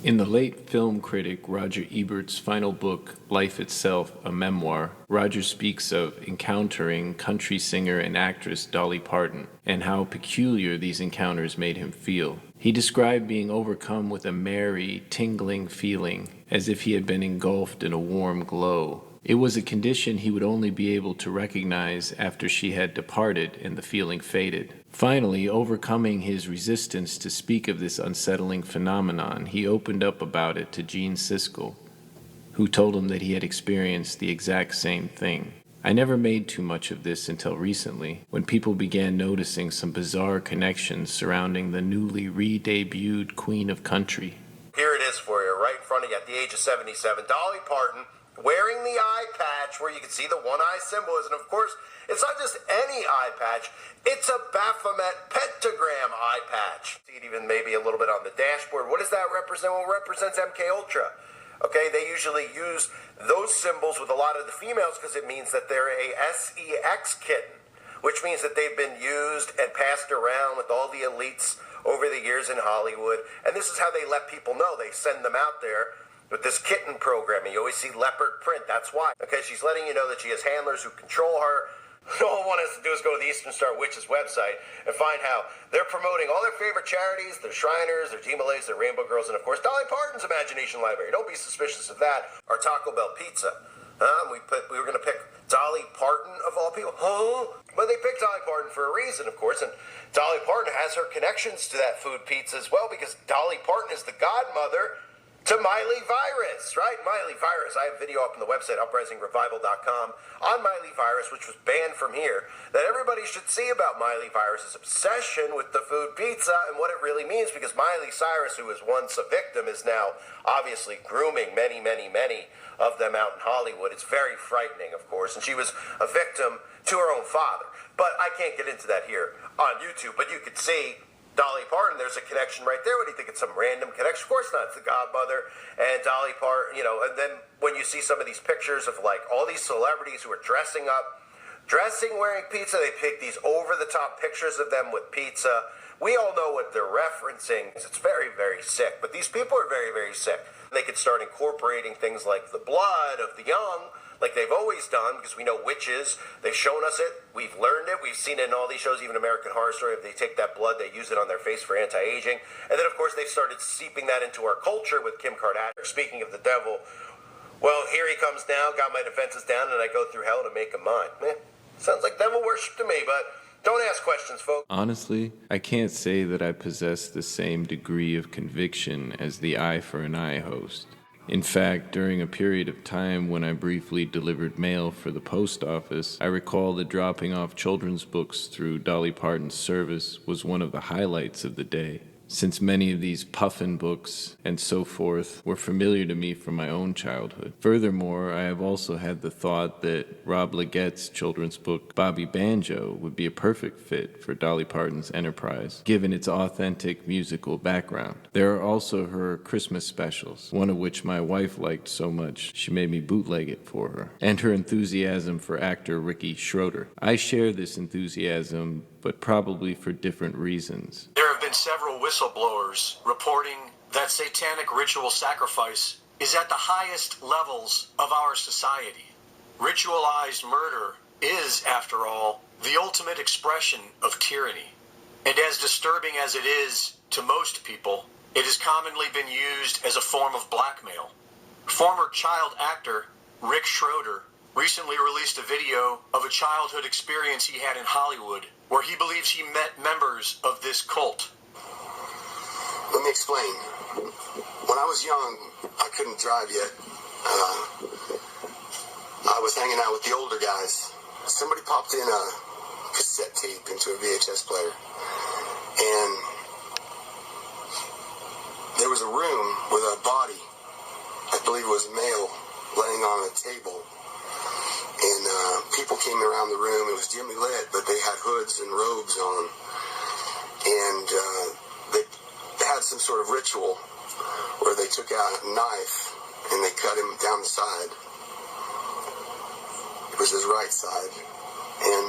In the late film critic Roger Ebert's final book, Life Itself, a Memoir, Roger speaks of encountering country singer and actress Dolly Parton and how peculiar these encounters made him feel. He described being overcome with a merry, tingling feeling, as if he had been engulfed in a warm glow. It was a condition he would only be able to recognize after she had departed and the feeling faded. Finally, overcoming his resistance to speak of this unsettling phenomenon, he opened up about it to Gene Siskel, who told him that he had experienced the exact same thing. I never made too much of this until recently, when people began noticing some bizarre connections surrounding the newly re-debuted Queen of Country. Here it is for you, right in front of you at the age of 77. Dolly Parton, wearing the eye patch where you can see the one eye symbol is. And of course, it's not just any eye patch, it's a Baphomet pentagram eye patch. See it even maybe a little bit on the dashboard. What does that represent? Well, it represents MK Ultra. Okay, they usually use those symbols with a lot of the females because it means that they're a sex kitten, which means that they've been used and passed around with all the elites over the years in Hollywood. And this is how they let people know. They send them out there with this kitten program, and you always see leopard print. That's why. Okay, she's letting you know that she has handlers who control her. All one has to do is go to the Eastern Star Witches website and find how they're promoting all their favorite charities, their Shriners, their Demolays, their Rainbow Girls, and of course Dolly Parton's Imagination Library. Don't be suspicious of that. Our Taco Bell pizza. We were going to pick Dolly Parton of all people. Huh? But they picked Dolly Parton for a reason, of course, and Dolly Parton has her connections to that food pizza as well because Dolly Parton is the godmother to Miley Virus, right? Miley Virus. I have a video up on the website, uprisingrevival.com, on Miley Virus, which was banned from here, that everybody should see about Miley Virus's obsession with the food pizza and what it really means, because Miley Cyrus, who was once a victim, is now obviously grooming many, many, many of them out in Hollywood. It's very frightening, of course, and she was a victim to her own father. But I can't get into that here on YouTube, but you could see Dolly Parton, there's a connection right there. What do you think? It's some random connection? Of course not. It's the godmother and Dolly Parton, and then when you see some of these pictures of like all these celebrities who are dressing up, wearing pizza, they pick these over-the-top pictures of them with pizza. We all know what they're referencing. It's very, very sick, but these people are very, very sick. They could start incorporating things like the blood of the young, like they've always done, because we know witches. They've shown us it. We've learned it. We've seen it in all these shows, even American Horror Story. If they take that blood, they use it on their face for anti-aging. And then, of course, they've started seeping that into our culture with Kim Kardashian. Speaking of the devil, well, here he comes now, got my defenses down, and I go through hell to make him mine. Sounds like devil worship to me, but don't ask questions, folks. Honestly, I can't say that I possess the same degree of conviction as the Eye for an Eye host. In fact, during a period of time when I briefly delivered mail for the post office, I recall that dropping off children's books through Dolly Parton's service was one of the highlights of the day, since many of these puffin books and so forth were familiar to me from my own childhood. Furthermore, I have also had the thought that Rob Leggett's children's book, Bobby Banjo, would be a perfect fit for Dolly Parton's enterprise, given its authentic musical background. There are also her Christmas specials, one of which my wife liked so much she made me bootleg it for her, and her enthusiasm for actor Ricky Schroeder. I share this enthusiasm, but probably for different reasons. There have been several whistleblowers reporting that satanic ritual sacrifice is at the highest levels of our society. Ritualized murder is, after all, the ultimate expression of tyranny. And as disturbing as it is to most people, it has commonly been used as a form of blackmail. Former child actor Rick Schroeder recently released a video of a childhood experience he had in Hollywood where he believes he met members of this cult. Let me explain. When I was young, I couldn't drive yet. I was hanging out with the older guys. Somebody popped in a cassette tape into a VHS player. And there was a room with a body, I believe it was male, laying on a table. And people came around the room. It was dimly lit, but they had hoods and robes on. And they had some sort of ritual where they took out a knife and they cut him down the side. It was his right side. And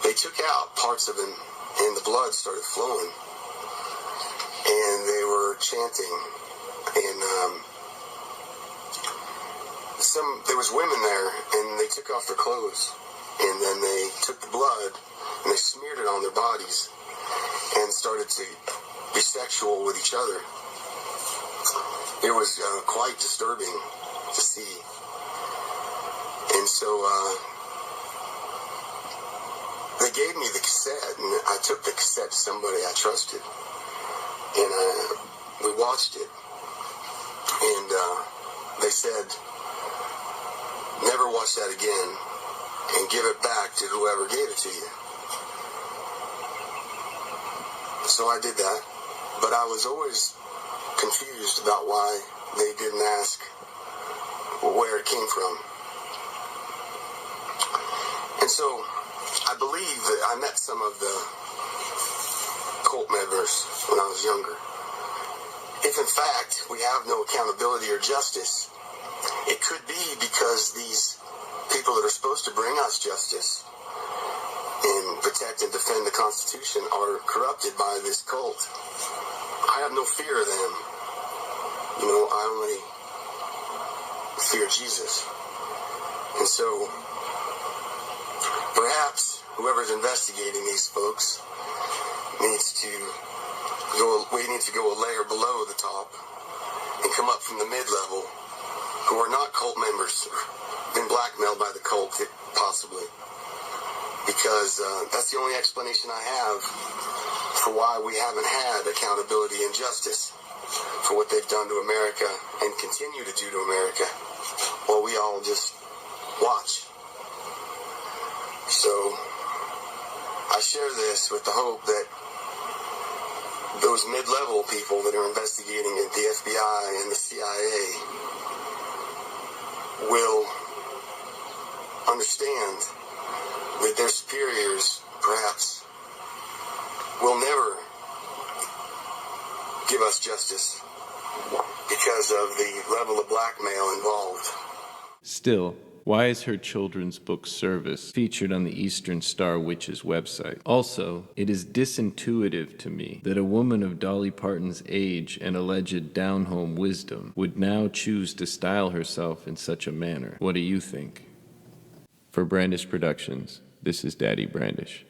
they took out parts of him, and the blood started flowing. And they were chanting, and there was women there, and they took off their clothes, and then they took the blood and they smeared it on their bodies and started to be sexual with each other. It was quite disturbing to see. And so they gave me the cassette, and I took the cassette to somebody I trusted, and we watched it, and they said, never watch that again, and give it back to whoever gave it to you. So I did that, but I was always confused about why they didn't ask where it came from. And so I believe that I met some of the cult members when I was younger. If in fact we have no accountability or justice, it could be because these people that are supposed to bring us justice and protect and defend the Constitution are corrupted by this cult. I have no fear of them. I only fear Jesus. And so perhaps whoever's investigating these folks we need to go a layer below the top and come up from the mid-level, who are not cult members, been blackmailed by the cult, possibly. Because that's the only explanation I have for why we haven't had accountability and justice for what they've done to America and continue to do to America, while we all just watch. So I share this with the hope that those mid-level people that are investigating at the FBI and the CIA will understand that their superiors, perhaps, will never give us justice because of the level of blackmail involved. Still, why is her children's book Service featured on the Eastern Star Witch's website? Also, it is disintuitive to me that a woman of Dolly Parton's age and alleged down-home wisdom would now choose to style herself in such a manner. What do you think? For Brandish Productions, this is Daddy Brandish.